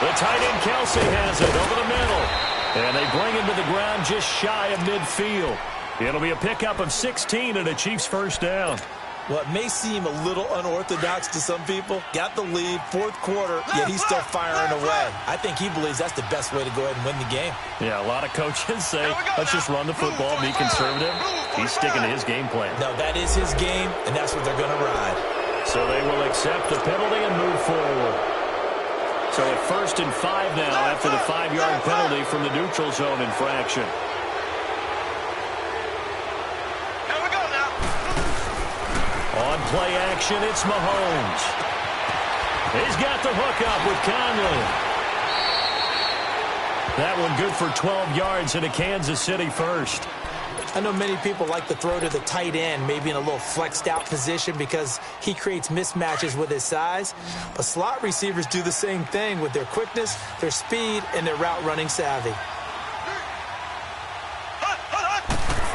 The tight end Kelsey has it over the middle. And they bring him to the ground just shy of midfield. It'll be a pickup of 16 and a Chiefs first down. Well, it may seem a little unorthodox to some people. Got the lead, fourth quarter, yet he's still firing away. I think he believes that's the best way to go ahead and win the game. Yeah, a lot of coaches say, let's just run the football, be conservative. He's sticking to his game plan. No, that is his game, and that's what they're going to ride. So they will accept the penalty and move forward. So at 1st and 5 now after the 5-yard penalty from the neutral zone infraction. On play action, it's Mahomes. He's got the hook up with Conley. That one good for 12 yards in a Kansas City first. I know many people like to throw to the tight end, maybe in a little flexed out position because he creates mismatches with his size. But slot receivers do the same thing with their quickness, their speed, and their route running savvy.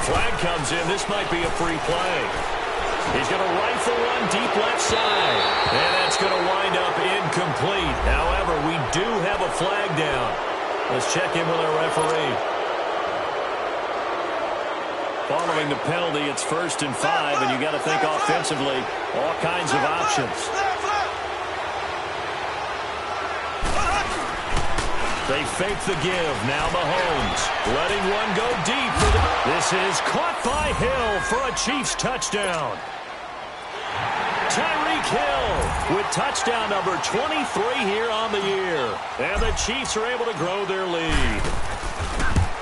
Flag comes in. This might be a free play. He's going to rifle one deep left side. And that's going to wind up incomplete. However, we do have a flag down. Let's check in with our referee. Following the penalty, it's 1st and 5, and you got to think offensively, all kinds of options. They fake the give. Now Mahomes letting one go deep. This is caught by Hill for a Chiefs touchdown. Tyreek Hill with touchdown number 23 here on the year. And the Chiefs are able to grow their lead.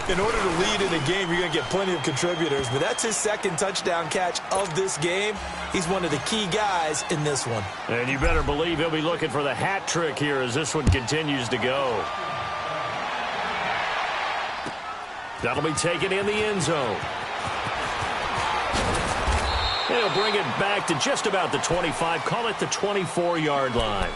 In order to lead in a game, you're going to get plenty of contributors, but that's his second touchdown catch of this game. He's one of the key guys in this one. And you better believe he'll be looking for the hat trick here as this one continues to go. That'll be taken in the end zone. He'll bring it back to just about the 25, call it the 24-yard line.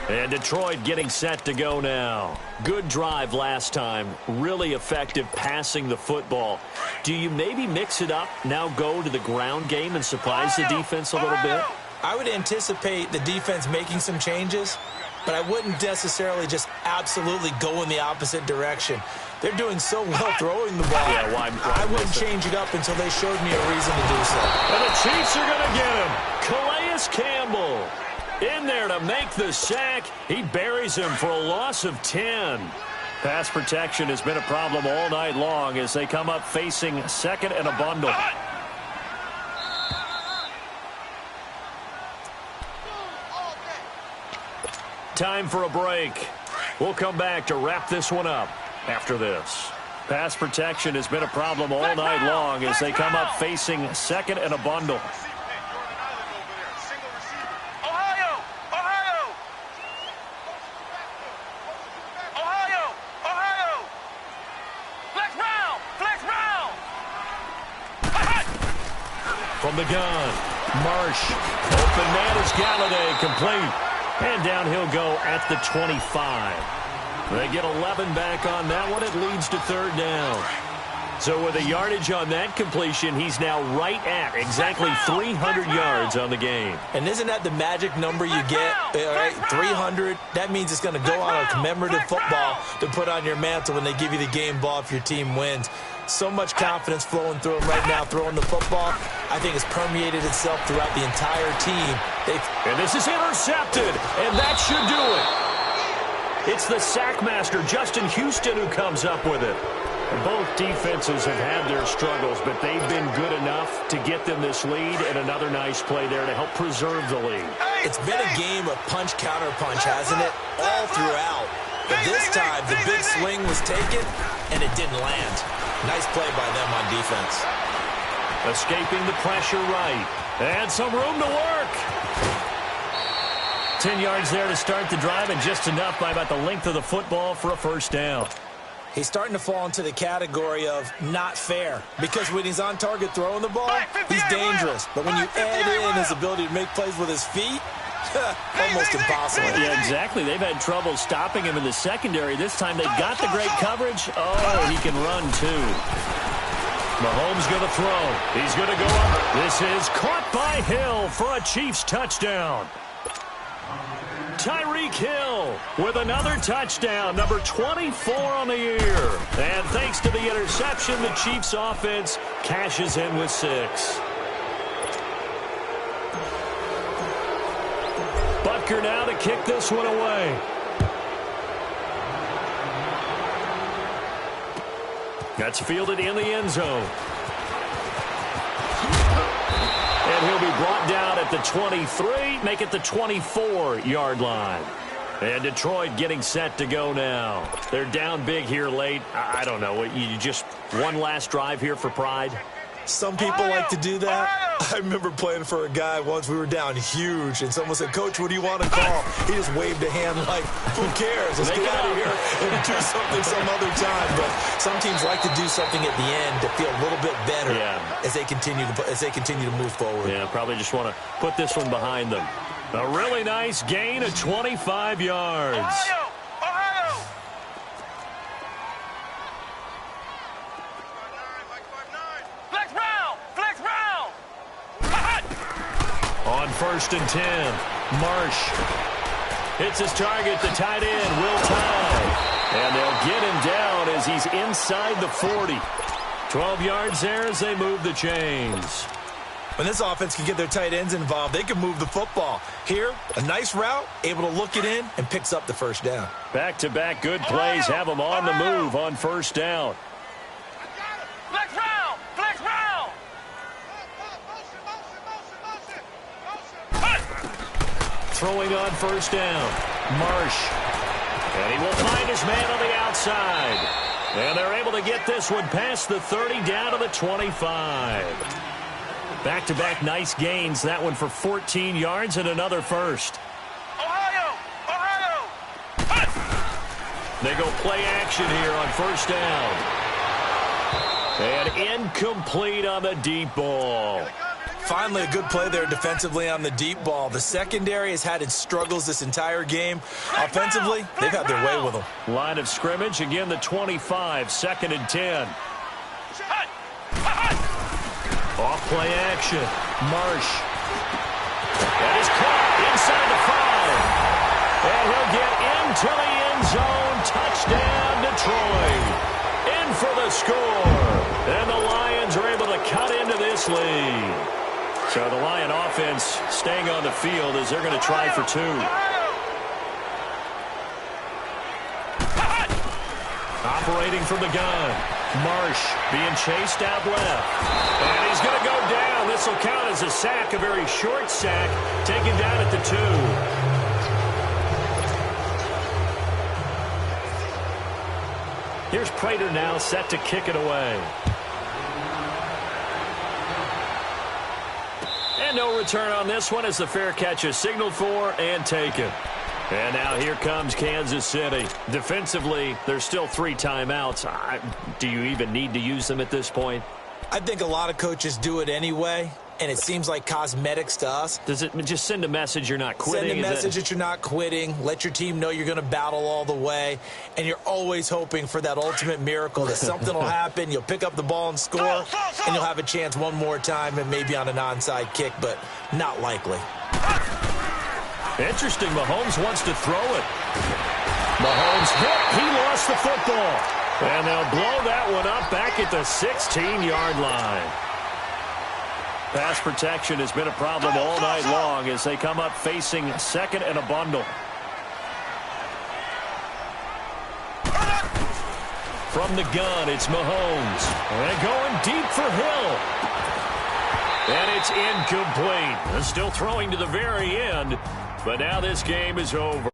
And Detroit getting set to go now. Good drive last time. Really effective passing the football. Do you maybe mix it up, now go to the ground game and surprise the defense a little bit? I would anticipate the defense making some changes, but I wouldn't necessarily just absolutely go in the opposite direction. They're doing so well throwing the ball. Yeah, why I wouldn't change it up until they showed me a reason to do so. And the Chiefs are going to get him. Calais Campbell in there to make the sack. He buries him for a loss of 10. Pass protection has been a problem all night long as they come up facing second and a bundle. Time for a break. We'll come back to wrap this one up after this. Pass protection has been a problem all night long as they come up facing second and a bundle. From the gun, Marsh. Open man is Galladay, complete. And down he'll go at the 25. They get 11 back on that one. It leads to third down. So with a yardage on that completion, he's now right at exactly 300 yards on the game. And isn't that the magic number you get? Right? 300, that means it's going to go on a commemorative football to put on your mantle when they give you the game ball if your team wins. So much confidence flowing through him right now, throwing the football. I think it's permeated itself throughout the entire team. And this is intercepted, and that should do it. It's the sack master, Justin Houston, who comes up with it. Both defenses have had their struggles, but they've been good enough to get them this lead, and another nice play there to help preserve the lead. It's been a game of punch-counter-punch, hasn't it? All throughout. But this time, the big swing was taken, and it didn't land. Nice play by them on defense. Escaping the pressure right. And some room to work. 10 yards there to start the drive, and just enough by about the length of the football for a first down. He's starting to fall into the category of not fair, because when he's on target throwing the ball, he's dangerous. But when you add in his ability to make plays with his feet, almost impossible. Yeah, exactly. They've had trouble stopping him in the secondary. This time they've got the great coverage. Oh, he can run too. Mahomes going to throw. He's going to go up. This is caught by Hill for a Chiefs touchdown. Tyreek Hill with another touchdown, number 24 on the year. And thanks to the interception, the Chiefs offense cashes in with 6. Butker now to kick this one away. That's fielded in the end zone. And he'll be brought down at the 23, make it the 24-yard line. And Detroit getting set to go now. They're down big here late. I don't know. You just one last drive here for pride? Some people like to do that. I remember playing for a guy once. We were down huge, and someone said, "Coach, what do you want to call?" He just waved a hand like, "Who cares? Let's get out of here and do something some other time." But some teams like to do something at the end to feel a little bit better as they continue to move forward. Yeah, probably just want to put this one behind them. A really nice gain of 25 yards. Ohio! On 1st and 10, Marsh hits his target, the tight end, Will Tye. And they'll get him down as he's inside the 40. 12 yards there as they move the chains. When this offense can get their tight ends involved, they can move the football. Here, a nice route, able to look it in, and picks up the first down. Back-to-back good plays have them on the move on 1st down. Throwing on 1st down, Marsh. And he will find his man on the outside. And they're able to get this one past the 30 down to the 25. Back-to-back nice gains. That one for 14 yards and another first. Ohio! They go play action here on 1st down. And incomplete on the deep ball. Finally, a good play there defensively on the deep ball. The secondary has had its struggles this entire game. Offensively, they've had their way with them. Line of scrimmage, again the 25, 2nd and 10. Off play action, Marsh. That is caught inside the 5. And he'll get into the end zone. Touchdown, Detroit. In for the score. And the Lions are able to cut into this lead. So the Lion offense staying on the field as they're going to try for 2. Operating from the gun. Marsh being chased out left. And he's going to go down. This will count as a sack, a very short sack, taken down at the 2. Here's Prater now set to kick it away. And no return on this one as the fair catch is signaled for and taken. And now here comes Kansas City. Defensively, there's still 3 timeouts. Do you even need to use them at this point? I think a lot of coaches do it anyway, and it seems like cosmetics to us. Does it just send a message you're not quitting? Send a message that you're not quitting. Let your team know you're going to battle all the way, and you're always hoping for that ultimate miracle that something will happen, you'll pick up the ball and score, and you'll have a chance one more time and maybe on an onside kick, but not likely. Interesting. Mahomes wants to throw it. Mahomes hit. He lost the football. And they'll blow that one up back at the 16-yard line. Pass protection has been a problem all night long as they come up facing second and a bundle. From the gun, it's Mahomes. And going deep for Hill. And it's incomplete. They're still throwing to the very end, but now this game is over.